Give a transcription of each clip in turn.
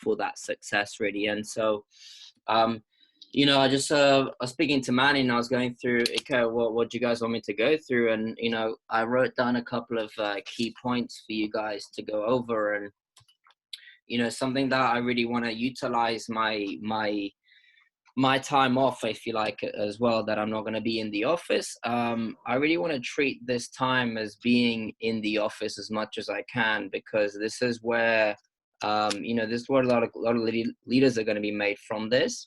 for that success really. And so, you know, I just I was speaking to Manny and I was going through, okay, what do you guys want me to go through? And, you know, I wrote down a couple of key points for you guys to go over. And, you know, something that I really want to utilize my time off, if you like, as well, that I'm not going to be in the office. I really want to treat this time as being in the office as much as I can, because this is where, you know, this is where a lot of leaders are going to be made from this.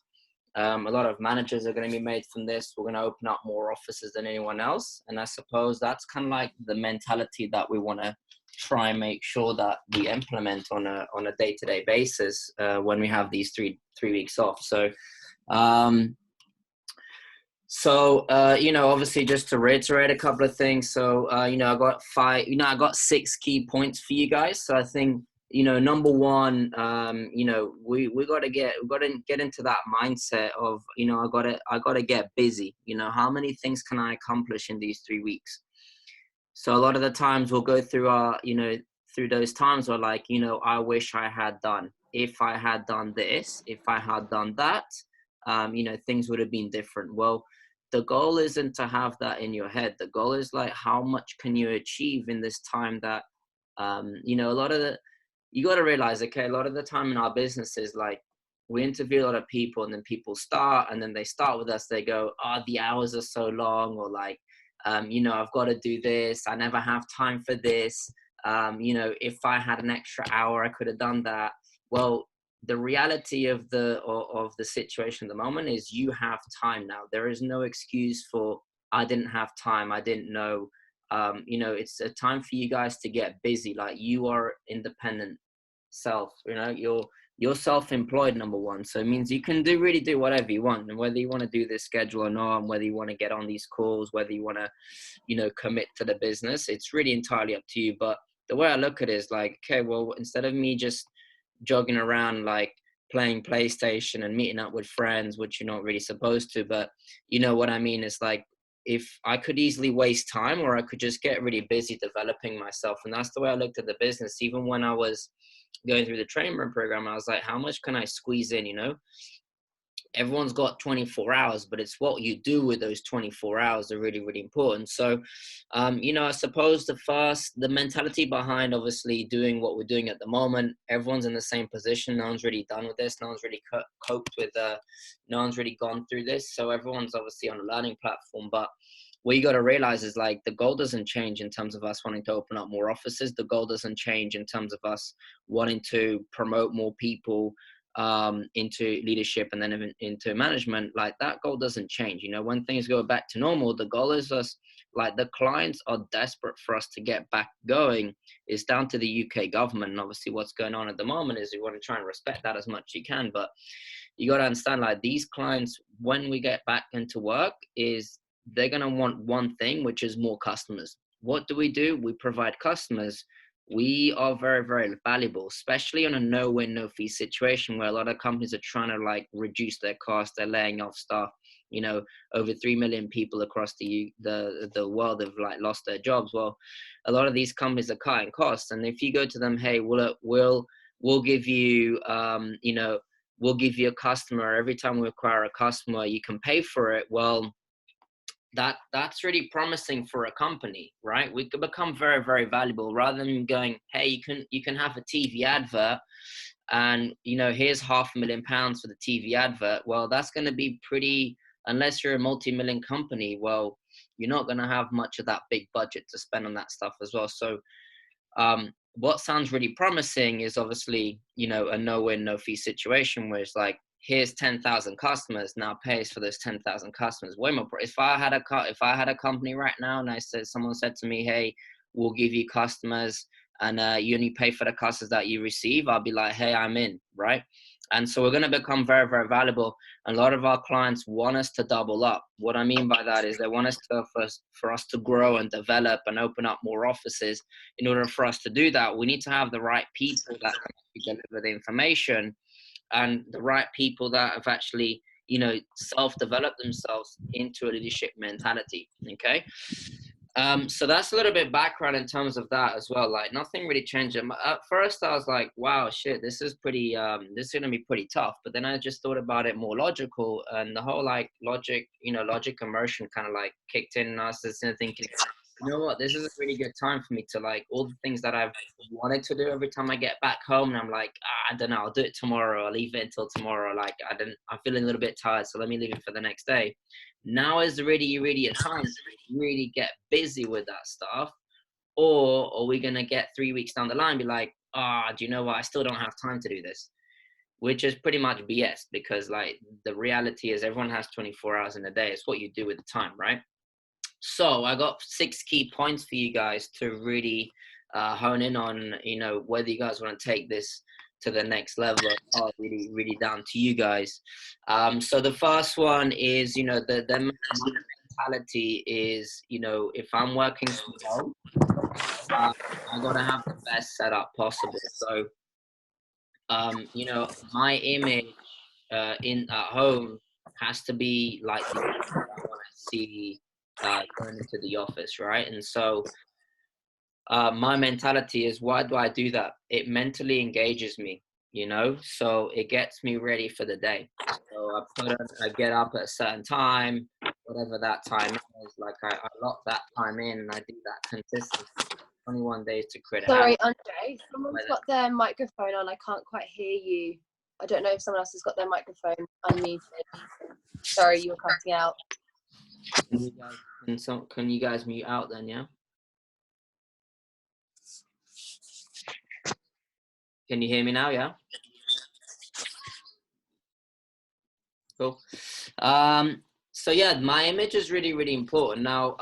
A lot of managers are going to be made from this. We're going to open up more offices than anyone else. And I suppose that's kind of like the mentality that we want to try and make sure that we implement on a day-to-day basis when we have these three weeks off. So, you know, obviously just to reiterate a couple of things. So, you know, I got 6 key points for you guys. So I think, you know, number one, you know, we got to get into that mindset of, you know, I got to get busy. You know, how many things can I accomplish in these 3 weeks? So a lot of the times we'll go through through those times where, like, you know, I wish I had done, if I had done this, if I had done that, you know, things would have been different. Well, the goal isn't to have that in your head. The goal is like, how much can you achieve in this time that, you know, you got to realize, okay, a lot of the time in our businesses, like, we interview a lot of people and then people start, and then they start with us, they go, oh, the hours are so long, or like, you know, I've got to do this, I never have time for this. You know, if I had an extra hour, I could have done that. Well, the reality of the situation at the moment is you have time now. There is no excuse for, I didn't have time, I didn't know. You know, it's a time for you guys to get busy. Like, you are independent self, you know, you're self-employed, number one. So it means you can really do whatever you want, and whether you want to do this schedule or not, and whether you want to get on these calls, whether you want to, you know, commit to the business, it's really entirely up to you. But the way I look at it is like, okay, well, instead of me just jogging around, like playing PlayStation and meeting up with friends, which you're not really supposed to, but you know what I mean? It's like, if I could easily waste time, or I could just get really busy developing myself. And that's the way I looked at the business. Even when I was going through the training program, I was like, how much can I squeeze in? You know, everyone's got 24 hours, but it's what you do with those 24 hours are really, really important. So, you know, I suppose the mentality behind obviously doing what we're doing at the moment, everyone's in the same position. No one's really done with this. No one's really coped with, no one's really gone through this. So everyone's obviously on a learning platform. But what you got to realize is, like, the goal doesn't change in terms of us wanting to open up more offices. The goal doesn't change in terms of us wanting to promote more people into leadership and then into management. Like, that goal doesn't change. You know, when things go back to normal, the goal is us, like, the clients are desperate for us to get back going. It's down to the UK government. And obviously what's going on at the moment is you want to try and respect that as much as you can. But you got to understand, like, these clients, when we get back into work, is they're going to want one thing, which is more customers. What do? We provide customers. We are very, very valuable, especially on a no-win, no-fee situation where a lot of companies are trying to, like, reduce their costs. They're laying off staff. You know, over 3 million people across the world have, like, lost their jobs. Well, a lot of these companies are cutting costs, and if you go to them, hey, we'll give you, you know, we'll give you a customer every time we acquire a customer, you can pay for it. Well, that's really promising for a company, right? We could become very, very valuable, rather than going, hey, you can have a TV advert, and, you know, here's £500,000 for the TV advert. Well, that's going to be pretty, unless you're a multi-million company, well, you're not going to have much of that big budget to spend on that stuff as well. So what sounds really promising is obviously, you know, a no-win, no-fee situation where it's like, here's 10,000 customers, now pay us for those 10,000 customers. Way more. If I had a company right now and someone said to me, hey, we'll give you customers and you only pay for the customers that you receive, I'll be like, hey, I'm in, right? And so we're going to become very, very valuable. And a lot of our clients want us to double up. What I mean by that is they want us to, for us to grow and develop and open up more offices. In order for us to do that, we need to have the right people that can deliver the information, and the right people that have actually, you know, self-developed themselves into a leadership mentality. Okay. So that's a little bit background in terms of that as well. Like nothing really changed. At first, I was like, "Wow, shit, this is pretty. This is gonna be pretty tough." But then I just thought about it more logical, and the whole like logic, logic immersion kind of like kicked in, and I was just thinking, you know what, this is a really good time for me to like all the things that I've wanted to do every time I get back home, and I'm like, I don't know, I'll do it tomorrow. I'll leave it until tomorrow. Like I'm feeling a little bit tired, so let me leave it for the next day. Now is really, really a time to really get busy with that stuff, or are we gonna get 3 weeks down the line and be like, do you know what? I still don't have time to do this, which is pretty much BS because like the reality is everyone has 24 hours in a day. It's what you do with the time, right? So I got 6 key points for you guys to really hone in on, whether you guys want to take this to the next level. Are really, really down to you guys. So the first one is, the mentality is, if I'm working from home, I gotta have the best setup possible. So, my image in at home has to be like the I want to see going into the office, right? And so my mentality is, why do I do that? It mentally engages me, so it gets me ready for the day. So I get up at a certain time, whatever that time is. Like I lock that time in, and I do that consistently. 21 days to create a habit. Sorry, Andre, someone's got their microphone on. I can't quite hear you. I don't know if someone else has got their microphone unmuted. Sorry, you were cutting out. Can you guys mute out then, yeah? Can you hear me now, yeah? Cool. So yeah, my image is really, really important. Now,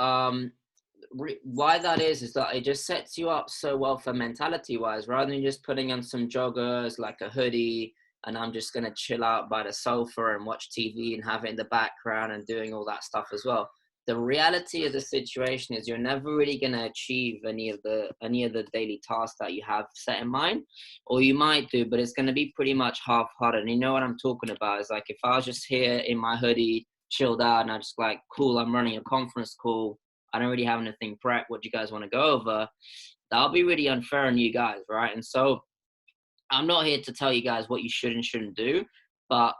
why that is that it just sets you up so well for mentality wise, rather than just putting on some joggers, like a hoodie, and I'm just going to chill out by the sofa and watch TV and have it in the background and doing all that stuff as well. The reality of the situation is you're never really going to achieve any of the daily tasks that you have set in mind, or you might do, but it's going to be pretty much half-hearted. And you know what I'm talking about is like, if I was just here in my hoodie, chilled out, and I'm just like, cool, I'm running a conference call, I don't really have anything prep, what do you guys want to go over? That'll be really unfair on you guys, right? And so I'm not here to tell you guys what you should and shouldn't do, but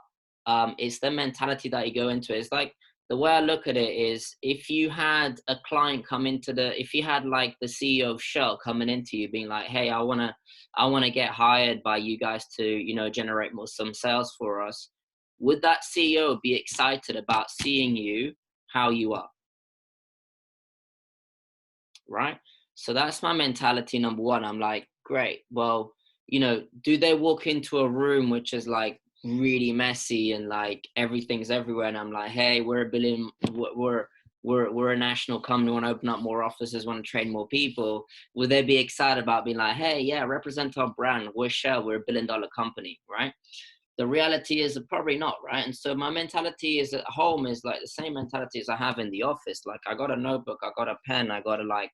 it's the mentality that you go into it. It's like, the way I look at it is, if you had a client if you had like the CEO of Shell coming into you being like, hey, I want to get hired by you guys to, generate some sales for us. Would that CEO be excited about seeing you how you are? Right? So that's my mentality, number one. I'm like, great. Well, do they walk into a room which is like really messy and like everything's everywhere, and I'm like, hey, we're a national company, want to open up more offices, want to train more people? Would they be excited about being like, hey, yeah, represent our brand, we're Shell, we're $1 billion company, right? The reality is probably not, right? And so my mentality is at home is like the same mentality as I have in the office. Like, I got a notebook, I got a pen, I got my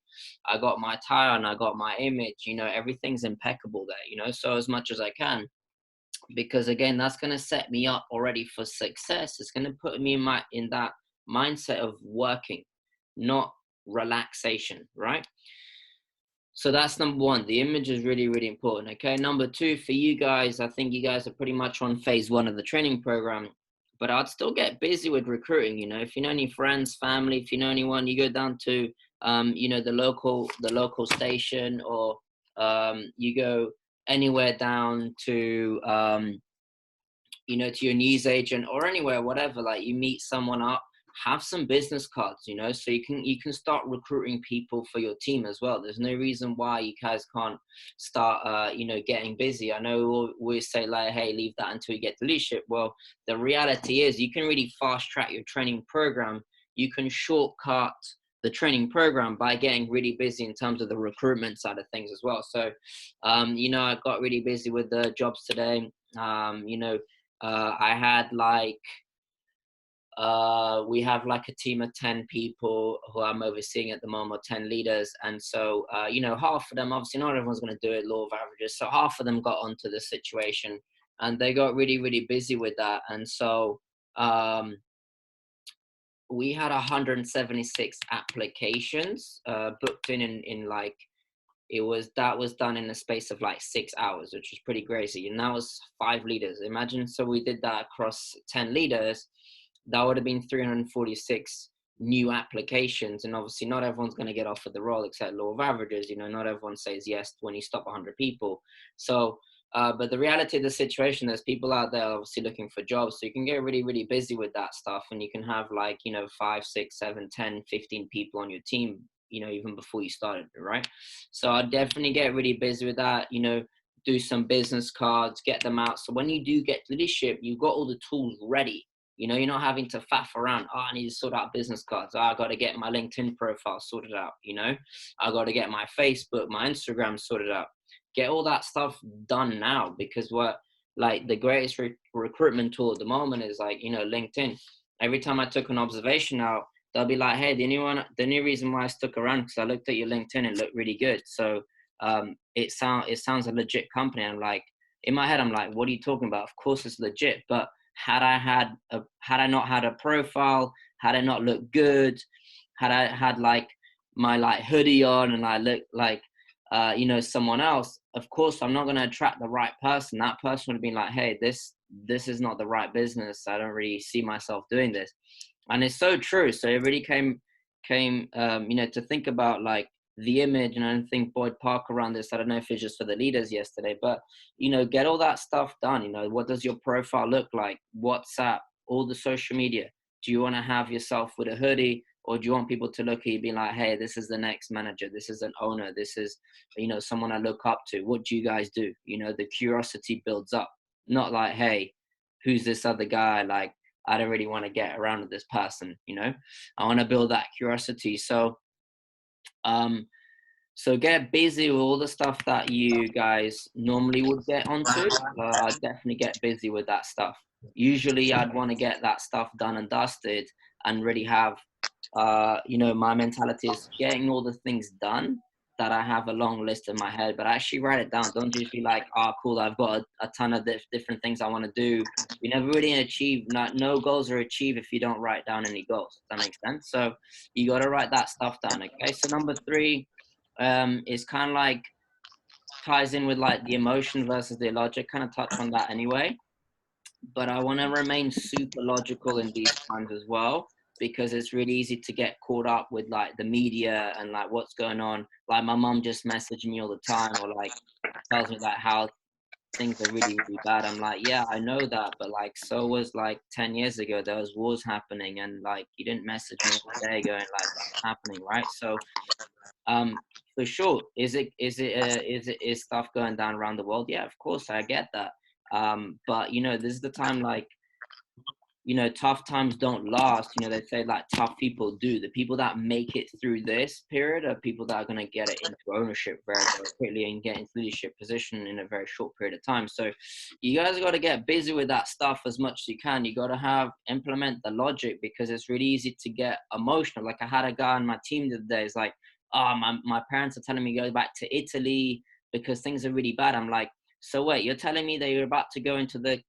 tie on, I got my image, everything's impeccable there, so as much as I can, because again, that's going to set me up already for success. It's going to put me in that mindset of working, not relaxation, right? So that's number one. The image is really, really important. Okay. Number two, for you guys, I think you guys are pretty much on phase one of the training program, but I'd still get busy with recruiting. If you know any friends, family, if you know anyone, you go down to, the local station, or you go anywhere down to, to your news agent or anywhere, whatever, like you meet someone up, have some business cards, so you can start recruiting people for your team as well. There's no reason why you guys can't start, getting busy. I know we say like, hey, leave that until you get to leadership. Well, the reality is you can really fast track your training program. You can shortcut the training program by getting really busy in terms of the recruitment side of things as well. So, I got really busy with the jobs today. I had like, we have like a team of 10 people who I'm overseeing at the moment, 10 leaders. And so, half of them, obviously not everyone's going to do it, law of averages. So half of them got onto the situation and they got really, really busy with that. And so, we had 176 applications booked in like, that was done in a space of like 6 hours, which was pretty crazy. And that was 5 leaders. Imagine, so we did that across 10 leaders. That would have been 346 new applications. And obviously not everyone's going to get offered the role, except law of averages. You know, not everyone says yes when you stop 100 people. So, but the reality of the situation, there's people out there obviously looking for jobs. So you can get really, really busy with that stuff. And you can have like, you know, 5, 6, 7, 10, 15 people on your team, you know, even before you started, right? So I'd definitely get really busy with that, you know, do some business cards, get them out. So when you do get leadership, you've got all the tools ready. You know, you're not having to faff around. Oh, I need to sort out business cards. Oh, I got to get my LinkedIn profile sorted out. You know, I got to get my Facebook, my Instagram sorted out. Get all that stuff done now, because what, like, the greatest recruitment tool at the moment is like, you know, LinkedIn. Every time I took an observation out, they'll be like, hey, the new reason why I stuck around, because I looked at your LinkedIn, it looked really good. So it sounds a legit company. I'm like, in my head, I'm like, what are you talking about? Of course it's legit. But had I not had a profile, had I not looked good, had I had like my like hoodie on and I looked like you know, someone else, of course I'm not going to attract the right person. That person would have been like, hey, this is not the right business. I don't really see myself doing this. And it's so true. So it really came you know, to think about like the image. And I think Boyd Parker around this, I don't know if it's just for the leaders yesterday, but you know, get all that stuff done. You know, what does your profile look like? WhatsApp, all the social media. Do you want to have yourself with a hoodie, or do you want people to look at you being like, hey, this is the next manager, this is an owner, this is, you know, someone I look up to. What do you guys do? You know, the curiosity builds up, not like, hey, who's this other guy? Like, I don't really want to get around with this person, you know. I want to build that curiosity. So so get busy with all the stuff that you guys normally would get onto. I'd definitely get busy with that stuff. Usually I'd want to get that stuff done and dusted and really have, you know, my mentality is getting all the things done, that I have a long list in my head, but actually write it down. Don't just be like, oh, cool, I've got a ton of different things I want to do. You never really achieve, no goals are achieved if you don't write down any goals. Does that make sense? So you got to write that stuff down. Okay. So number 3 is kind of like ties in with like the emotion versus the logic, kind of touch on that anyway. But I want to remain super logical in these times as well, because it's really easy to get caught up with like the media and like what's going on. Like my mom just messaged me all the time, or like tells me like how things are really, really bad. I'm like, yeah, I know that, but like, so was like 10 years ago, there was wars happening, and like you didn't message me all day going like that's happening, right? So for sure, is stuff going down around the world? Yeah, of course, I get that. But you know, this is the time, like, you know, tough times don't last. You know, they say like tough people do. The people that make it through this period are people that are going to get it into ownership very, very quickly and get into leadership position in a very short period of time. So you guys got to get busy with that stuff as much as you can. You got to implement the logic, because it's really easy to get emotional. Like I had a guy on my team the other day, is like, oh, my parents are telling me to go back to Italy because things are really bad. I'm like, so wait, you're telling me that you're about to go into the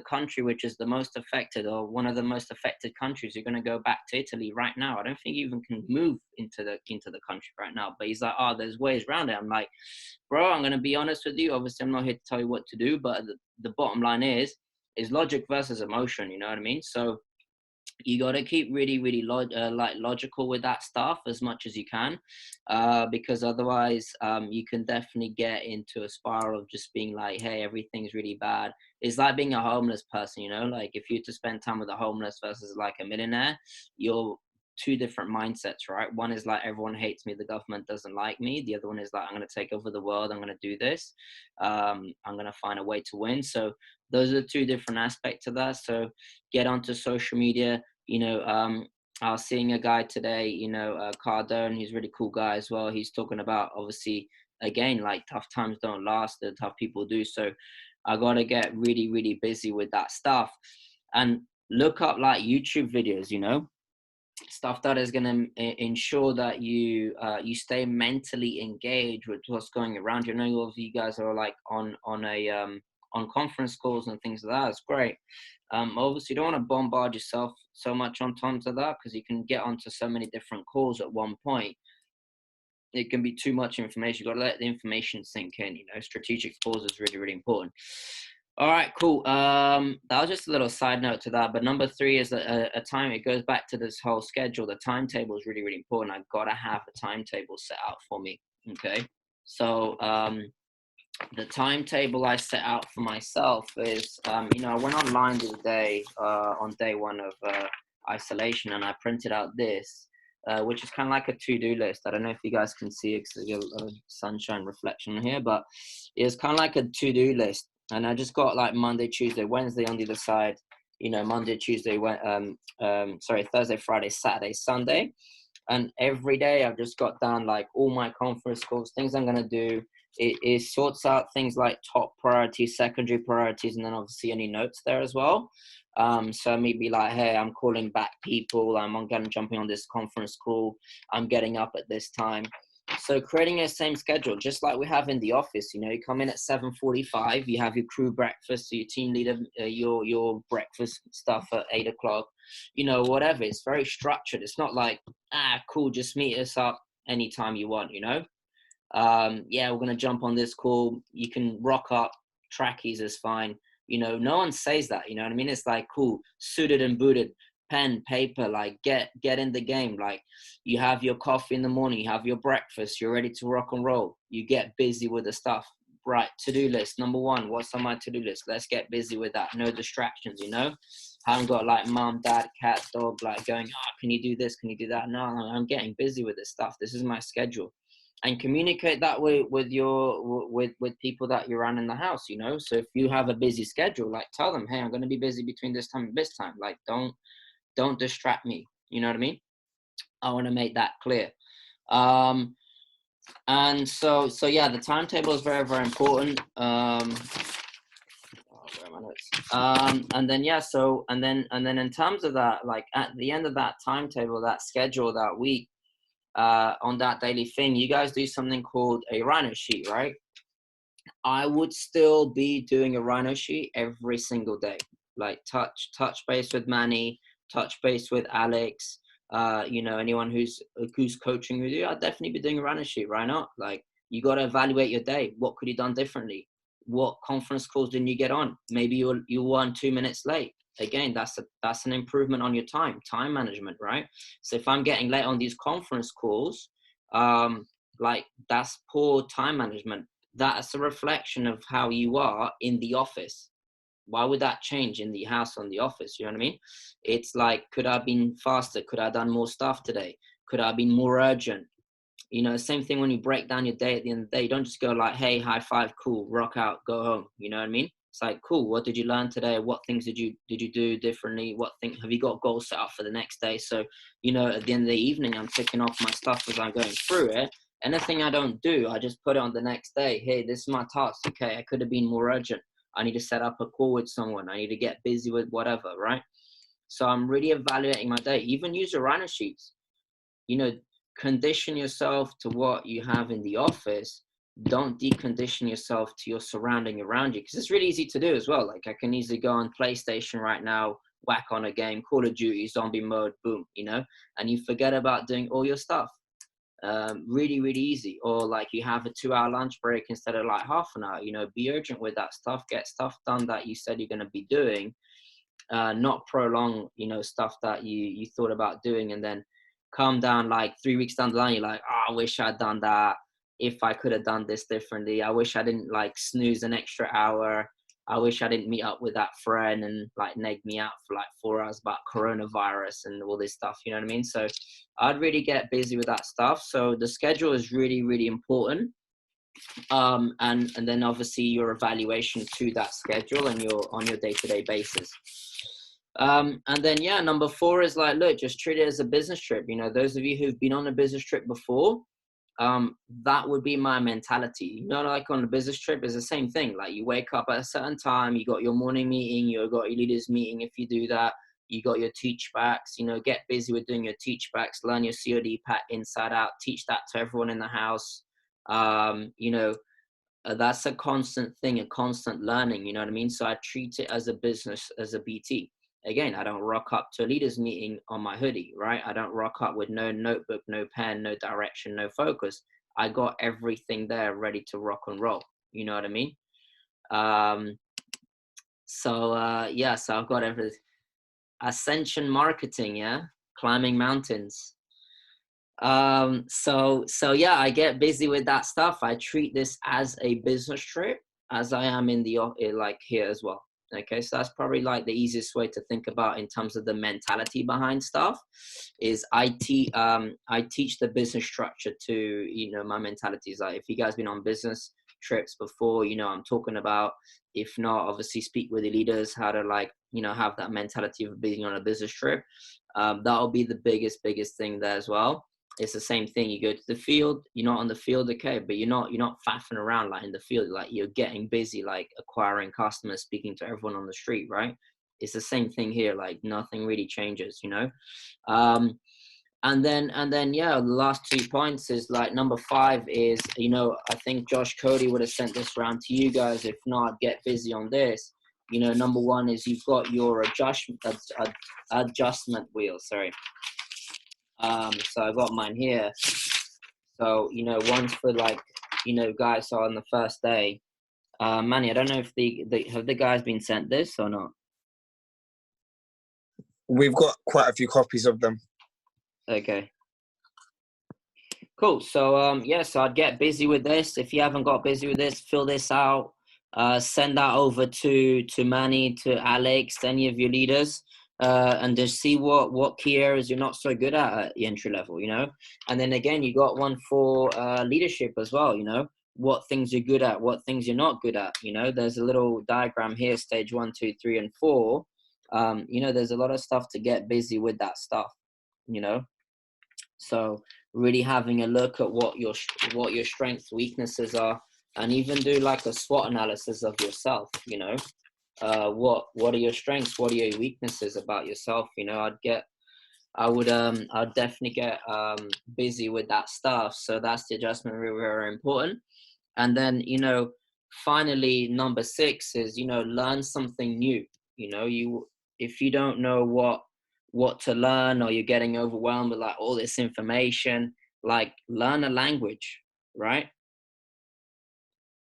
country which is the most affected, or one of the most affected countries, you're going to go back to Italy right now? I don't think you even can move into the country right now. But he's like, oh, there's ways around it. I'm like, bro, I'm going to be honest with you. Obviously, I'm not here to tell you what to do, but the bottom line is logic versus emotion. You know what I mean? So you got to keep really, really logical with that stuff as much as you can, because otherwise you can definitely get into a spiral of just being like, hey, everything's really bad. It's like being a homeless person, you know, like if you to spend time with a homeless versus like a millionaire, you're two different mindsets, right? One is like, everyone hates me, the government doesn't like me. The other one is like, I'm going to take over the world, I'm going to do this, I'm going to find a way to win. So those are the two different aspects of that. So get onto social media. You know, I was seeing a guy today, you know, Cardone, he's a really cool guy as well. He's talking about, obviously, again, like tough times don't last, the tough people do. So I got to get really, really busy with that stuff and look up like YouTube videos, you know, stuff that is going to ensure that you stay mentally engaged with what's going around. You know, you guys are like on on conference calls and things like that. It's great. Obviously, you don't want to bombard yourself so much on terms of that, because you can get onto so many different calls at one point. It can be too much information. You've got to let the information sink in. Strategic pause is really, really important. All right, cool. That was just a little side note to that. But number 3 is a time. It goes back to this whole schedule. The timetable is really, really important. I've got to have a timetable set out for me. Okay. So the timetable I set out for myself is, I went online the other day on day 1 of isolation, and I printed out this, which is kind of like a to-do list. I don't know if you guys can see it because there's a lot of sunshine reflection here, but it's kind of like a to-do list. And I just got like Monday, Tuesday, Wednesday on the other side, Monday, Tuesday, Thursday, Friday, Saturday, Sunday. And every day I've just got down like all my conference calls, things I'm going to do. It sorts out things like top priorities, secondary priorities, and then obviously any notes there as well. So maybe like, hey, I'm calling back people. I'm jumping on this conference call. I'm getting up at this time. So creating a same schedule, just like we have in the office. You come in at 7:45. You have your crew breakfast, so your team leader, your breakfast stuff at 8 o'clock. Whatever. It's very structured. It's not like, cool, just meet us up anytime you want. Yeah, we're gonna jump on this call. You can rock up. Trackies is fine. No one says that. You know what I mean? It's like, cool, suited and booted. Pen, paper, like get in the game. Like, you have your coffee in the morning, you have your breakfast, you're ready to rock and roll. You get busy with the stuff. Right, to-do list. Number 1, what's on my to-do list? Let's get busy with that. No distractions, I haven't got like mom, dad, cat, dog, like going, can you do this? Can you do that? No, I'm getting busy with this stuff. This is my schedule. And communicate that way with people that you're around in the house, So if you have a busy schedule, like tell them, hey, I'm going to be busy between this time and this time. Like, don't distract me. You know what I mean? I want to make that clear. And so yeah, the timetable is very, very important. And then yeah, and then in terms of that, like at the end of that timetable, that schedule, that week, on that daily thing, you guys do something called a rhino sheet, right? I would still be doing a rhino sheet every single day, like touch base with Manny, touch base with Alex, anyone who's coaching with you. I'd definitely be doing a rhino sheet. Why not? Like, you got to evaluate your day. What could you done differently? What conference calls didn't you get on? Maybe you were 2 minutes late. Again, that's an improvement on your time management, right? So if I'm getting late on these conference calls, like, that's poor time management. That's a reflection of how you are in the office. Why would that change in the house, on the office? You know what I mean? It's like, could I have been faster? Could I have done more stuff today? Could I have been more urgent? Same thing when you break down your day at the end of the day. You don't just go like, hey, high five, cool, rock out, go home. You know what I mean? It's like, cool, what did you learn today? What things did you do differently? Have you got goals set up for the next day? So, at the end of the evening, I'm ticking off my stuff as I'm going through it. Anything I don't do, I just put it on the next day. Hey, this is my task. Okay, I could have been more urgent. I need to set up a call with someone. I need to get busy with whatever, right? So I'm really evaluating my day. Even use your rhino sheets. Condition yourself to what you have in the office. Don't decondition yourself to your surrounding around you, because it's really easy to do as well. Like, I can easily go on PlayStation right now, whack on a game, Call of Duty, zombie mode, boom, and you forget about doing all your stuff. Really, really easy. Or like, you have a 2-hour lunch break instead of like half an hour. Be urgent with that stuff. Get stuff done that you said you're going to be doing. Not prolong, stuff that you thought about doing, and then calm down like 3 weeks down the line. You're like, I wish I'd done that. If I could have done this differently. I wish I didn't like snooze an extra hour. I wish I didn't meet up with that friend and like neg me out for like 4 hours about coronavirus and all this stuff. You know what I mean? So I'd really get busy with that stuff. So the schedule is really, really important. And then obviously your evaluation to that schedule and on your day-to-day basis. And then, yeah, number 4 is like, look, just treat it as a business trip. Those of you who've been on a business trip before, that would be my mentality. Like on a business trip is the same thing. Like, you wake up at a certain time, you got your morning meeting, you got your leaders meeting. If you do that, you got your teach backs, get busy with doing your teach backs, learn your COD pack inside out, teach that to everyone in the house. that's a constant thing, a constant learning, you know what I mean? So I treat it as a business, as a BT. Again, I don't rock up to a leaders meeting on my hoodie, right? I don't rock up with no notebook, no pen, no direction, no focus. I got everything there ready to rock and roll. You know what I mean? Um, yeah, so I've got everything. Ascension marketing, yeah, climbing mountains. So yeah, I get busy with that stuff. I treat this as a business trip, as I am in the like here as well. Okay, so that's probably like the easiest way to think about in terms of the mentality behind stuff. Is I teach the business structure to, you know, my mentality is like, if you guys been on business trips before, you know I'm talking about. If not, obviously speak with the leaders how to, like, you know, have that mentality of being on a business trip. That'll be the biggest thing there as well. It's the same thing. You go to the field, you're not on the field, okay, but you're not faffing around like in the field, like you're getting busy, like acquiring customers, speaking to everyone on the street, right? It's the same thing here. Like nothing really changes, you know. And then yeah, the last 2 points is like number 5 is, you know, I think Josh Cody would have sent this round to you guys. If not, get busy on this. You know, number 1 is you've got your adjustment wheel. Sorry. So I got mine here. So, you know, one's for like, you know, guys are on the first day. Manny, I don't know if have the guys been sent this or not? We've got quite a few copies of them. Okay. Cool. So yeah, so I'd get busy with this. If you haven't got busy with this, fill this out. Send that over to Manny, to Alex, any of your leaders. And just see what key areas you're not so good at the entry level, you know. And then again, you got one for leadership as well, you know, what things you're good at, what things you're not good at, you know. There's a little diagram here, stage 1, 2, 3, and 4. You know, there's a lot of stuff to get busy with that stuff, you know. So really having a look at what your strengths, weaknesses are, and even do like a SWOT analysis of yourself, you know. What are your strengths, what are your weaknesses about yourself, you know. I'd definitely get busy with that stuff. So that's the adjustment, really very important. And then, you know, finally number 6 is, you know, learn something new. You know, if you don't know what to learn, or you're getting overwhelmed with like all this information, like learn a language, right?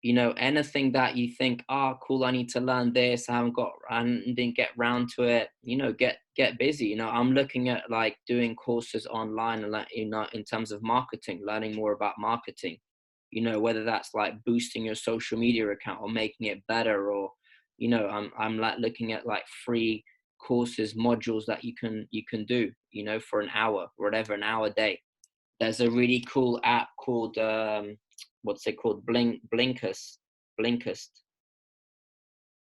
You know, anything that you think, oh, cool, I need to learn this, I didn't get round to it, you know, get busy. You know, I'm looking at like doing courses online, and like, you know, in terms of marketing, learning more about marketing, you know, whether that's like boosting your social media account or making it better, or, you know, I'm like looking at like free courses, modules that you can do, you know, for an hour, whatever, an hour a day. There's a really cool app called what's it called? Blinkist.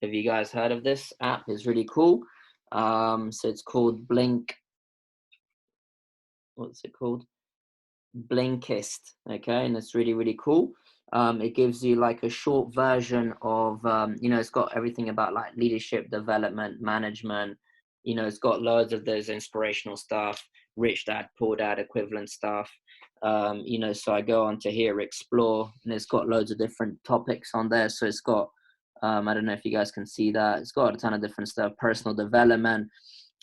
Have you guys heard of this app? It's really cool. So it's called what's it called? Blinkist. Okay, and it's really cool. It gives you like a short version of you know, it's got everything about like leadership development, management. You know, it's got loads of those inspirational stuff, rich dad, poor dad equivalent stuff. You know, so I go on to here, explore, and it's got loads of different topics on there. So it's got I don't know if you guys can see that. It's got a ton of different stuff, personal development,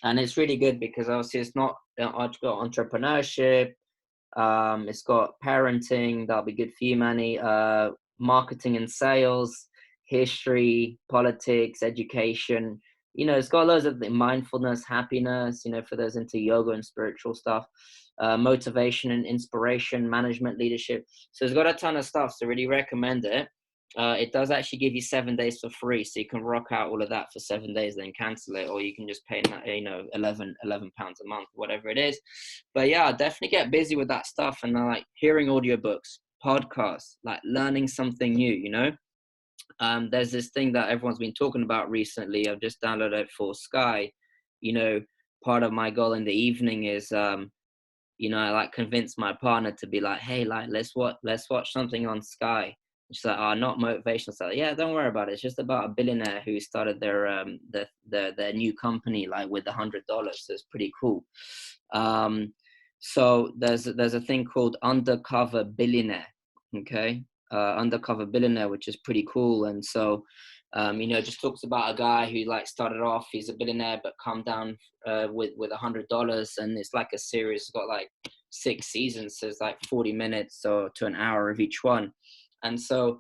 and it's really good because obviously it's not, I've got entrepreneurship, it's got parenting, that'll be good for you, Manny, marketing and sales, history, politics, education. You know, it's got loads of mindfulness, happiness, you know, for those into yoga and spiritual stuff, motivation and inspiration, management, leadership. So it's got a ton of stuff, so really recommend it. It does actually give you 7 days for free, so you can rock out all of that for 7 days, then cancel it, or you can just pay, you know, 11 pounds a month, whatever it is. But yeah, definitely get busy with that stuff, and like hearing audiobooks, podcasts, like learning something new, you know. There's this thing that everyone's been talking about recently. I've just downloaded it for Sky. You know, part of my goal in the evening is you know, I like convince my partner to be like, hey, like let's watch something on Sky. She's like, oh, not motivational stuff. Yeah, don't worry about it. It's just about a billionaire who started their new company like with $100. So it's pretty cool. So there's a thing called Undercover Billionaire. Okay, Undercover Billionaire, which is pretty cool. And so, just talks about a guy who like started off, he's a billionaire, but come down with $100, and it's like a series. It's got like 6 seasons, so it's like 40 minutes or to an hour of each one. And so,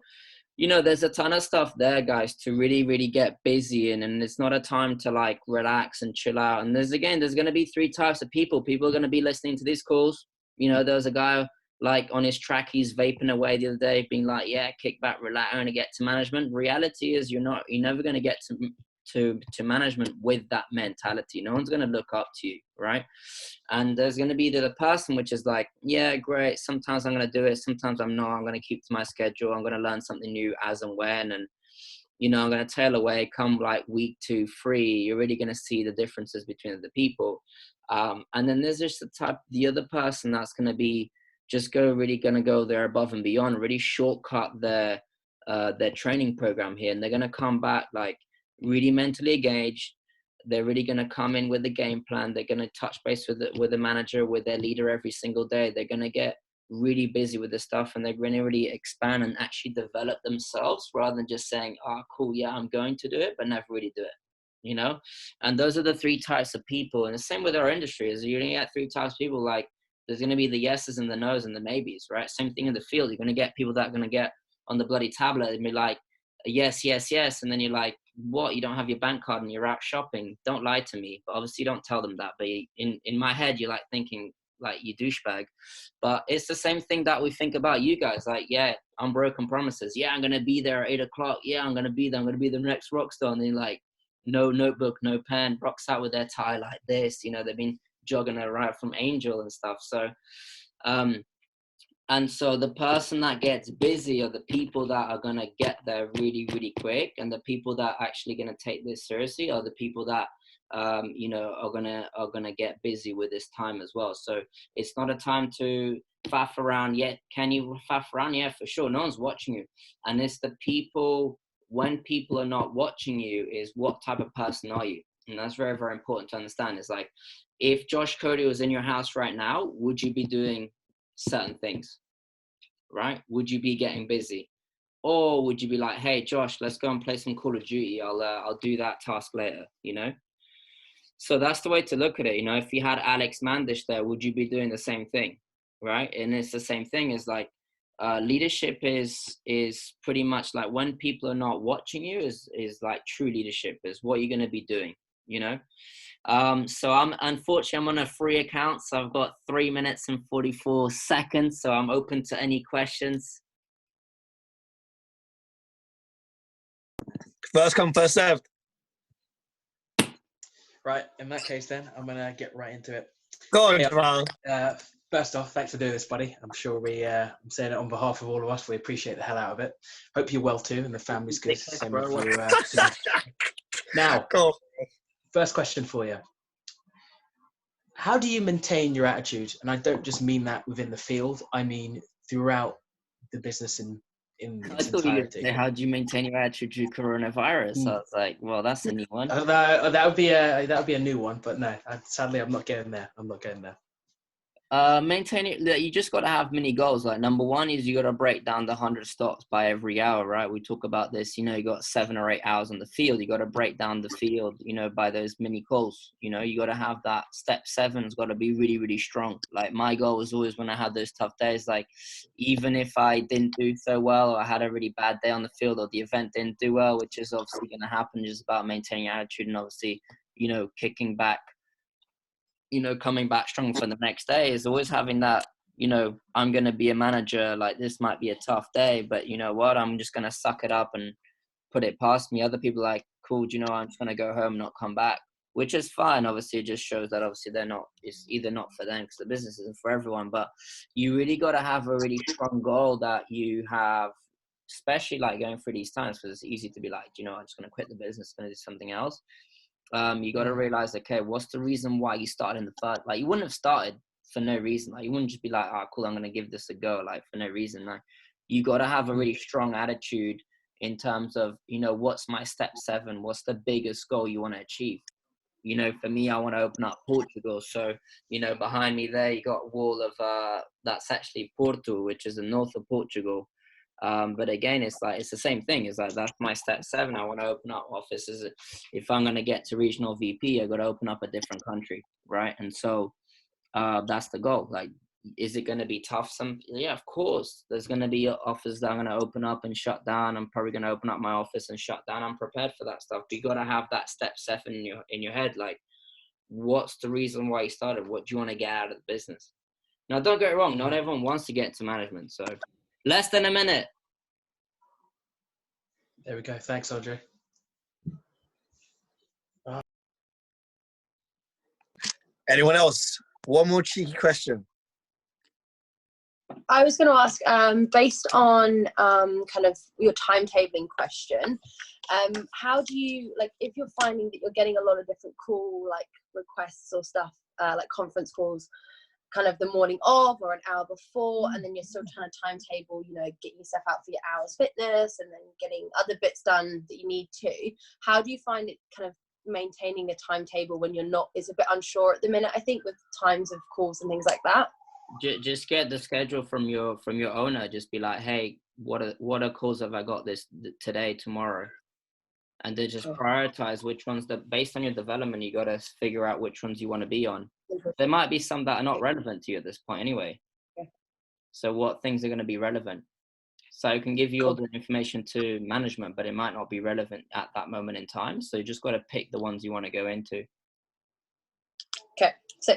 there's a ton of stuff there, guys, to really, really get busy in. And it's not a time to like relax and chill out. And there's going to be 3 types of people. People are going to be listening to these calls. There was a guy like on his track, he's vaping away the other day, being like, yeah, kick back, relax, and get to management. Reality is you're never going to get to management with that mentality. No one's going to look up to you, right? And there's going to be the person which is like, yeah, great, sometimes I'm going to do it, sometimes I'm not. I'm going to keep to my schedule. I'm going to learn something new as and when, and I'm going to tail away. Come like week 2, 3, you're really going to see the differences between the people. And then there's just the other person that's going to be just going to go there above and beyond, really shortcut their training program here, and they're going to come back like really mentally engaged. They're really going to come in with a game plan. They're going to touch base with the manager, with their leader every single day. They're going to get really busy with this stuff, and they're going to really expand and actually develop themselves rather than just saying, oh, cool, yeah, I'm going to do it, but never really do it, And those are the 3 types of people. And the same with our industry is you're going to get 3 types of people. Like there's going to be the yeses and the nos and the maybes, right? Same thing in the field. You're going to get people that are going to get on the bloody tablet and be like, yes, yes, yes. And then you're like, what? You don't have your bank card and you're out shopping. Don't lie to me. But obviously don't tell them that. But in my head, you're like thinking like you douchebag. But it's the same thing that we think about you guys. Like, yeah, unbroken promises. Yeah, I'm going to be there at 8 o'clock. Yeah, I'm going to be there. I'm going to be the next rock star. And then like, no notebook, no pen, rocks out with their tie like this. They've been jogging around from Angel and stuff. So, and so the person that gets busy are the people that are going to get there really, really quick. And the people that are actually going to take this seriously are the people that, are going to get busy with this time as well. So it's not a time to faff around yet. Can you faff around? Yeah, for sure. No one's watching you. And it's the people, when people are not watching you, is what type of person are you? And that's very, very important to understand. It's like, if Josh Cody was in your house right now, would you be doing certain things, right? Would you be getting busy? Or would you be like, hey, Josh, let's go and play some Call of Duty. I'll do that task later, So that's the way to look at it. If you had Alex Mandish there, would you be doing the same thing, right? And it's the same thing as like, leadership is pretty much like when people are not watching you is like true leadership is what you're going to be doing, So I'm on a free account, so I've got 3 minutes and 44 seconds. So I'm open to any questions. First come, first served. Right, in that case then, I'm going to get right into it. Go on, Jamal. First off, thanks for doing this, buddy. I'm sure I'm saying it on behalf of all of us. We appreciate the hell out of it. Hope you're well too, and the family's good. Same with you. Now, first question for you. How do you maintain your attitude? And I don't just mean that within the field. I mean throughout the business in its entirety. How do you maintain your attitude through coronavirus? So I was like, well, that's a new one. That would be a new one, but no. Sadly, I'm not getting there. Maintain it. You just got to have mini goals. Like number one is you got to break down the 100 stops by every hour, right? We talk about this. You got 7 or 8 hours on the field. You got to break down the field, by those mini goals. You got to have that step 7's got to be really, really strong. Like my goal was always when I had those tough days, like even if I didn't do so well, or I had a really bad day on the field, or the event didn't do well, which is obviously going to happen, just about maintaining your attitude and obviously, kicking back. Coming back strong for the next day is always having that, I'm going to be a manager. Like this might be a tough day, but you know what? I'm just going to suck it up and put it past me. Other people are like, cool, I'm just going to go home, not come back, which is fine. Obviously, it just shows that obviously it's either not for them because the business isn't for everyone, but you really got to have a really strong goal that you have, especially like going through these times, because it's easy to be like, I'm just going to quit the business, going to do something else. You got to realize, okay, what's the reason why you started in the first? Like, you wouldn't have started for no reason. Like, you wouldn't just be like, oh, cool, I'm going to give this a go, like, for no reason. Like, you got to have a really strong attitude in terms of, what's my step 7? What's the biggest goal you want to achieve? For me, I want to open up Portugal. So, behind me there, you got a wall of, that's actually Porto, which is the north of Portugal. But again, it's like, it's the same thing. It's like, that's my step 7. I want to open up offices. If I'm going to get to regional VP, I got to open up a different country, right? And so that's the goal. Like, is it going to be tough? Yeah, of course. There's going to be offices that I'm going to open up and shut down. I'm probably going to open up my office and shut down. I'm prepared for that stuff. But you got to have that step 7 in your head. Like, what's the reason why you started? What do you want to get out of the business? Now, don't get it wrong. Not everyone wants to get into management. So less than a minute. There we go. Thanks, Audrey. Anyone else? One more cheeky question. I was going to ask, based on kind of your timetabling question, how do you, like, if you're finding that you're getting a lot of different call, like, requests or stuff, like conference calls, kind of the morning of or an hour before, and then you're still trying to timetable, you know, getting yourself out for your hours fitness and then getting other bits done that you need to, how do you find it kind of maintaining a timetable when you're not, is a bit unsure at the minute, I think, with times of calls and things like that? Just get the schedule from your owner. Just be like, hey, what are calls have I got today, tomorrow? And then just prioritize which ones that, based on your development, you got to figure out which ones you want to be on. There might be some that are not relevant to you at this point anyway. So what things are going to be relevant? So I can give you all the information to management, but it might not be relevant at that moment in time. So you just got to pick the ones you want to go into. Okay, so